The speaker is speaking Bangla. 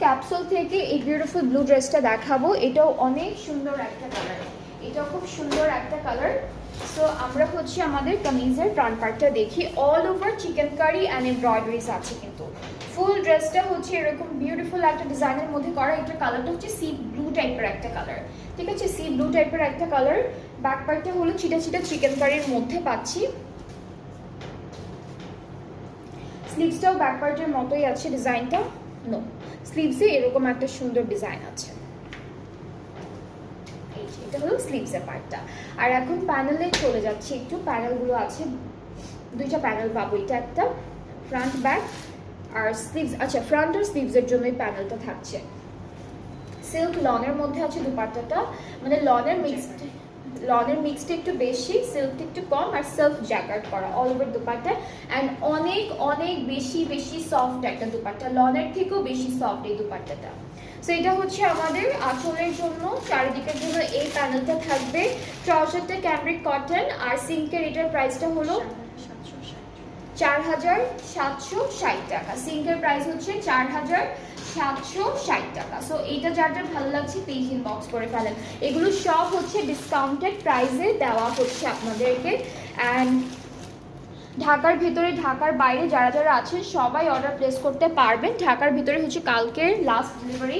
ক্যাপসুল থেকে এই বিউটিফুল ব্লু ড্রেসটা দেখাবো। এটাও অনেক সুন্দর একটা কালার, এটাও খুব সুন্দর একটা কালার। সো আমরা হচ্ছে আমাদের কামিজের ফ্রন্ট পার্টটা দেখি। All over chikankari and embroideries আছে, কিন্তু ফুল ড্রেসটা হচ্ছে এরকম বিউটিফুল একটা ডিজাইনের মধ্যে করা। এটার কালারটা হচ্ছে সি ব্লু টাইপের একটা কালার, ঠিক আছে, সি ব্লু টাইপের একটা কালার। ব্যাক পার্টটা হলো চিটা চিটা চিকেন কারির মধ্যে পাচ্ছি। স্লিভসটাও ব্যাক পার্টের মতোই আছে ডিজাইনটা। নো, স্লিভসে এরকম একটা সুন্দর ডিজাইন আছে। এটা হলো স্লিভসের পার্টটা। আর এখন প্যানেলে চলে যাচ্ছে, একটু প্যানেলগুলো আছে, দুইটা প্যানেল পাবো। এটা একটা ফ্রন্ট ব্যাক আর স্লিভস, আচ্ছা ফ্রন্ট আর স্লিভসের জন্যই প্যানেলটা থাকছে। সিল্ক লনের মধ্যে আছে দুপাট্টাটা, মানে লনের মিক্সটা একটু বেশি, সিল্কটা একটু কম, আর সেলফ জ্যাকার্ড করা অল ওভার দুপাট্টা। অ্যান্ড অনেক অনেক বেশি বেশি সফট একটা দুপাট্টা, লনের থেকেও বেশি সফট এই দুপাট্টাটা। সো এটা হচ্ছে আমাদের আঁচলের জন্য, চারিদিকের জন্য এই প্যানেলটা থাকবে। ট্রাউজারটা ক্যামব্রিক কটন, আর সিল্কের এটার প্রাইসটা হলো 4760 টাকা। সিল্কের প্রাইস হচ্ছে 4760 টাকা। সো এইটা যার যার ভালো লাগছে প্লিজ ইনবক্স করে ফেলেন। এগুলো সব হচ্ছে ডিসকাউন্টেড প্রাইসে দেওয়া হচ্ছে আপনাদেরকে। অ্যান্ড ঢাকার ভিতরে ঢাকার বাইরে যারা যারা আছেন সবাই অর্ডার প্লেস করতে পারবেন। ঢাকার ভিতরে হচ্ছে কালকের লাস্ট ডেলিভারি।